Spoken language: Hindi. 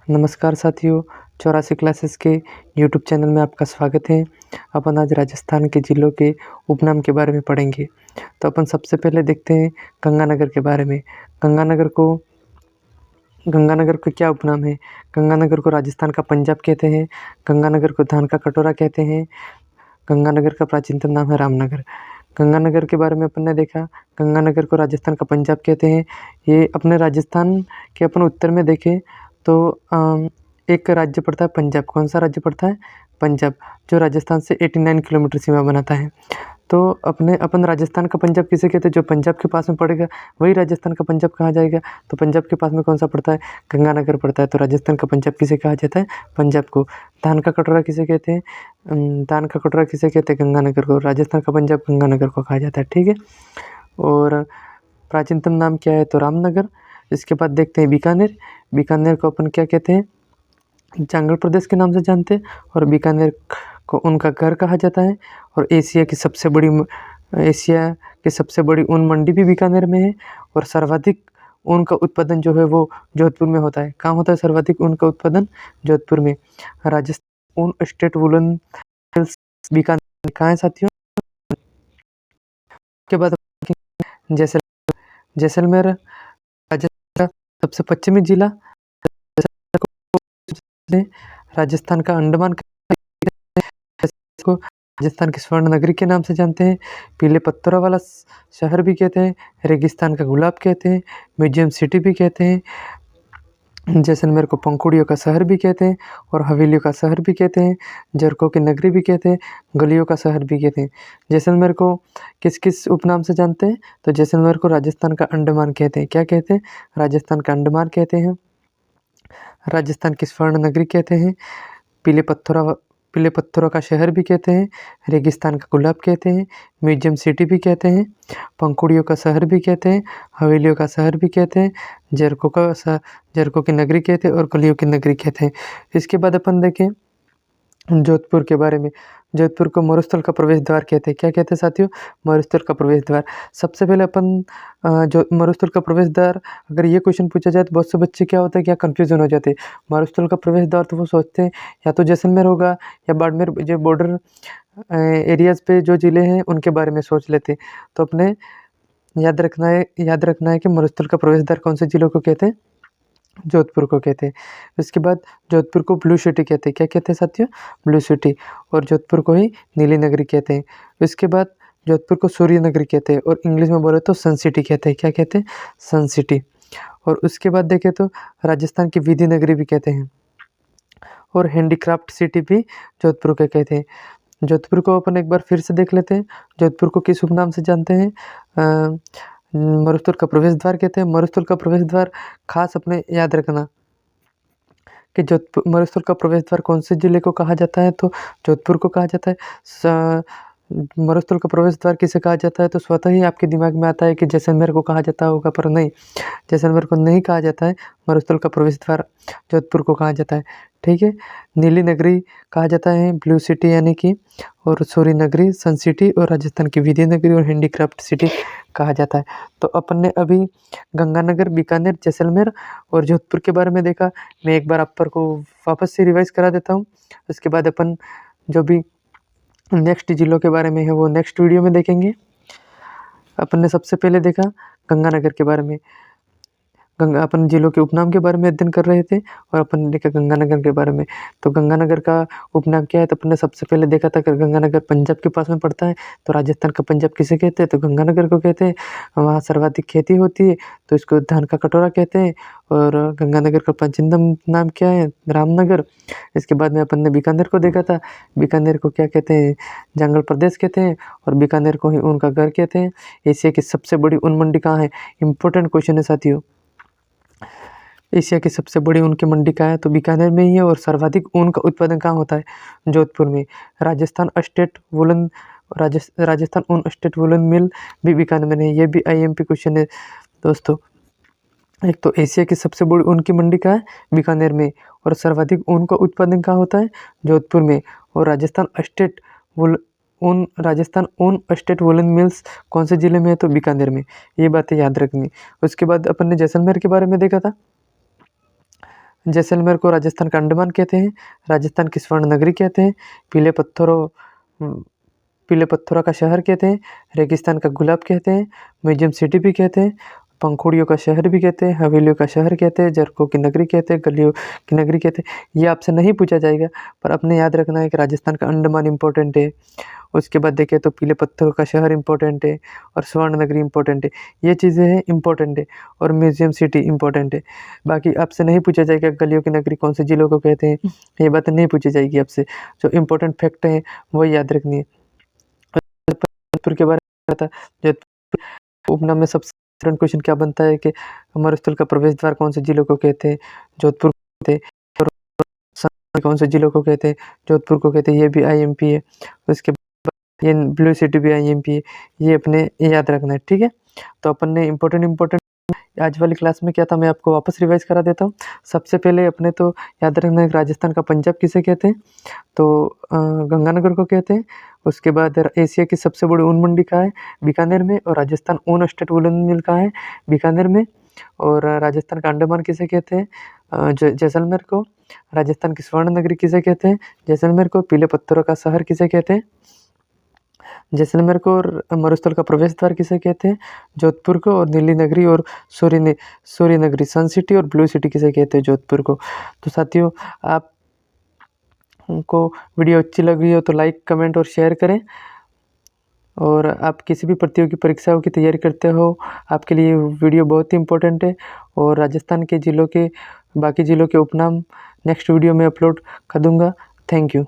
नमस्कार साथियों, 84 क्लासेस के यूट्यूब चैनल में आपका स्वागत है। अपन आज राजस्थान के ज़िलों के उपनाम के बारे में पढ़ेंगे। तो अपन सबसे पहले देखते हैं गंगानगर के बारे में। गंगानगर को क्या उपनाम है? गंगानगर को राजस्थान का पंजाब कहते हैं। गंगानगर को धान का कटोरा कहते हैं। गंगानगर का प्राचीनतम नाम है रामनगर। गंगानगर के बारे में अपन ने देखा, गंगानगर को राजस्थान का पंजाब कहते हैं। ये अपने राजस्थान के अपन उत्तर में देखें तो एक राज्य पड़ता है पंजाब। कौन सा राज्य पड़ता है? पंजाब, जो राजस्थान से 89 किलोमीटर सीमा बनाता है। तो अपन राजस्थान का पंजाब किसे कहते हैं? जो पंजाब के पास में पड़ेगा वही राजस्थान का पंजाब कहा जाएगा। तो पंजाब के पास में कौन सा पड़ता है? गंगानगर पड़ता है। तो राजस्थान का पंजाब किसे कहा जाता है? पंजाब को। धान का कटोरा किसे कहते हैं? धान का कटोरा किसे कहते हैं? गंगानगर को। राजस्थान का पंजाब गंगानगर को कहा जाता है। ठीक है। और प्राचीनतम नाम क्या है? तो रामनगर। इसके बाद देखते हैं बीकानेर। बीकानेर को अपन क्या कहते हैं? जंगल प्रदेश के नाम से जानते हैं। और बीकानेर को उनका घर कहा जाता है। और एशिया की सबसे बड़ी ऊन मंडी भी बीकानेर में है। और सर्वाधिक ऊन का उत्पादन जो है वो जोधपुर में होता है। कहाँ होता है सर्वाधिक ऊन का उत्पादन? जोधपुर में। राजस्थान ऊन स्टेट वुलन मिल्स बीकानेर कहाँ है साथियों? के बाद जैसलमेर राजस्थान का सबसे पश्चिमी जिला। राजस्थान का अंडमान को राजस्थान की स्वर्ण नगरी के नाम से जानते हैं। पीले पत्थरों वाला शहर भी कहते हैं। रेगिस्तान का गुलाब कहते हैं। म्यूजियम सिटी भी कहते हैं। जैसलमेर को पंखुड़ियों का शहर भी कहते हैं। और हवेलियों का शहर भी कहते हैं। जरकों की नगरी भी कहते हैं। गलियों का शहर भी कहते हैं। जैसलमेर को किस किस उपनाम से जानते हैं? तो जैसलमेर को राजस्थान का अंडमान कहते हैं। क्या कहते हैं? राजस्थान का अंडमान कहते हैं। राजस्थान की स्वर्ण नगरी कहते हैं। पीले पत्थरों का शहर भी कहते हैं। रेगिस्तान का गुलाब कहते हैं। म्यूजियम सिटी भी कहते हैं। पंखुड़ियों का शहर भी कहते हैं। हवेलियों का शहर भी कहते हैं। जरकों की नगरी कहते हैं। और गलियों की नगरी कहते हैं। इसके बाद अपन देखें जोधपुर के बारे में। जोधपुर को मरुस्थल का प्रवेश द्वार कहते हैं। क्या कहते हैं साथियों? मरुस्थल का प्रवेश द्वार। सबसे पहले अपन जो मरुस्थल का प्रवेश द्वार, अगर ये क्वेश्चन पूछा जाए तो बहुत से बच्चे क्या होता है, क्या कन्फ्यूजन हो जाते हैं। मरुस्थल का प्रवेश द्वार तो वो सोचते हैं या तो जैसलमेर होगा या बाड़मेर, जो बॉर्डर एरियाज़ पे जो ज़िले हैं उनके बारे में सोच लेते हैं। तो अपने याद रखना है कि मरुस्थल का प्रवेश द्वार कौन से ज़िलों को कहते हैं? जोधपुर को कहते हैं। इसके बाद जोधपुर को ब्लू सिटी कहते हैं। क्या कहते हैं साथियों? Blue city. और जोधपुर को ही नीली नगरी कहते हैं। इसके बाद जोधपुर को सूर्य नगरी कहते हैं। और इंग्लिश में बोले तो सन सिटी कहते हैं। क्या कहते हैं? सन सिटी। और उसके बाद देखें तो राजस्थान की विधि नगरी भी कहते हैं। और हैंडीक्राफ्ट सिटी भी जोधपुर को कहते हैं। जोधपुर को अपन एक बार फिर से देख लेते हैं। जोधपुर को किस उपनाम से जानते हैं? मरुस्थल का प्रवेश द्वार कहते हैं। मरुस्थल का प्रवेश द्वार खास अपने याद रखना कि मरुस्थल का प्रवेश द्वार कौन से जिले को कहा जाता है? तो जोधपुर को कहा जाता है। मरुस्थल का प्रवेश द्वार किसे कहा जाता है? तो स्वतः ही आपके दिमाग में आता है कि जैसलमेर को कहा जाता होगा, पर नहीं, जैसलमेर को नहीं कहा जाता है। मरुस्थल का प्रवेश द्वार जोधपुर को कहा जाता है। ठीक है। नीली नगरी कहा जाता है ब्लू सिटी यानी कि, और सूर्य नगरी सन सिटी, और राजस्थान की विधि नगरी और हैंडीक्राफ्ट सिटी कहा जाता है। तो अपन ने अभी गंगानगर, बीकानेर, जैसलमेर और जोधपुर के बारे में देखा। मैं एक बार आप पर को वापस से रिवाइज करा देता हूँ। उसके बाद अपन जो भी नेक्स्ट ज़िलों के बारे में है वो नेक्स्ट वीडियो में देखेंगे। अपन ने सबसे पहले देखा गंगानगर के बारे में। अपन जिलों के उपनाम के बारे में अध्ययन कर रहे थे। और अपन ने देखा गंगानगर के बारे में। तो गंगानगर का उपनाम क्या है? तो अपन ने सबसे पहले देखा था कि गंगानगर पंजाब के पास में पड़ता है। तो राजस्थान का पंजाब किसे कहते हैं? तो गंगानगर को कहते हैं। वहाँ सर्वाधिक खेती होती है तो इसको धान का कटोरा कहते हैं। और गंगानगर का प्राचीनतम नाम क्या है? रामनगर। इसके बाद में अपन ने बीकानेर को देखा था। बीकानेर को क्या कहते हैं? जंगल प्रदेश कहते हैं। और बीकानेर को ही उनका घर कहते हैं। एशिया की सबसे बड़ी ऊन मंडी कहाँ है? इंपॉर्टेंट क्वेश्चन है साथियों। एशिया की सबसे बड़ी ऊन की मंडी कहाँ है? तो बीकानेर में ही है। और सर्वाधिक ऊन का उत्पादन कहाँ होता है? जोधपुर में। राजस्थान ऊन स्टेट वुलन मिल भी बीकानेर में है। ये भी IMP क्वेश्चन है दोस्तों। एक तो एशिया की सबसे बड़ी ऊन की मंडी कहाँ है? बीकानेर में। और सर्वाधिक ऊन का उत्पादन कहाँ होता है? जोधपुर में। और राजस्थान ऊन स्टेट वुलन मिल्स कौन से ज़िले में है? तो बीकानेर में। ये बातें याद रखनी। उसके बाद अपन ने जैसलमेर के बारे में देखा था। जैसलमेर को राजस्थान का अंडमान कहते हैं, राजस्थान की स्वर्ण नगरी कहते हैं, पीले पत्थरों का शहर कहते हैं, रेगिस्तान का गुलाब कहते हैं, म्यूजियम सिटी भी कहते हैं, पंखुड़ियों का शहर भी कहते हैं, हवेलियों का शहर कहते हैं, जरकों की नगरी कहते हैं, गलियों की नगरी कहते हैं। ये आपसे नहीं पूछा जाएगा, पर अपने याद रखना है कि राजस्थान का अंडमान इम्पोर्टेंट है। उसके बाद देखें तो पीले पत्थरों का शहर इम्पोर्टेंट है और स्वर्ण नगरी इम्पोर्टेंट है। ये चीज़ें हैं इम्पोर्टेंट है, और म्यूजियम सिटी इम्पोर्टेंट है। बाकी आपसे नहीं पूछा जाएगा गलियों की नगरी कौन से जिलों को कहते हैं, ये बात नहीं पूछी जाएगी आपसे। जो इम्पोर्टेंट फैक्ट है वो याद रखनी है। जोधपुर के बारे में था, जोधपुर उपनाम में सबसे इम्पोर्टेंट क्वेश्चन क्या बनता है कि मरुस्थल का प्रवेश द्वार कौन से जिलों को कहते हैं, जोधपुर को कहते हैं। और कौन से जिलों को कहते हैं, जोधपुर को कहते हैं। ये भी IMP है। उसके बाद ये ब्लू सिटी भी IMP है। ये अपने याद रखना है, ठीक है। तो अपन ने इम्पोर्टेंट आज वाली क्लास में क्या था मैं आपको वापस रिवाइज करा देता हूँ। सबसे पहले अपने तो याद रखना है राजस्थान का पंजाब किसे कहते हैं, तो गंगानगर को कहते हैं। उसके बाद एशिया की सबसे बड़ी ऊन मंडी कहाँ है, बीकानेर में। और राजस्थान ऊन स्टेट वुलन मिल कहाँ है, बीकानेर में। और राजस्थान का अंडमान किसे कहते हैं, जैसलमेर को। राजस्थान की स्वर्ण नगरी किसे कहते हैं, जैसलमेर को। पीले पत्थरों का शहर किसे कहते हैं, जैसलमेर को। और मरुस्थल का प्रवेश द्वार किसे कहते हैं, जोधपुर को। और नीली नगरी और सूर्य नगरी सन सिटी और ब्लू सिटी किसे कहते हैं, जोधपुर को। तो साथियों, आपको वीडियो अच्छी लगी हो तो लाइक कमेंट और शेयर करें। और आप किसी भी प्रतियोगी परीक्षाओं की तैयारी करते हो, आपके लिए वीडियो बहुत ही इम्पोर्टेंट है। और राजस्थान के बाकी ज़िलों के उपनाम नेक्स्ट वीडियो में अपलोड कर दूंगा। Thank you.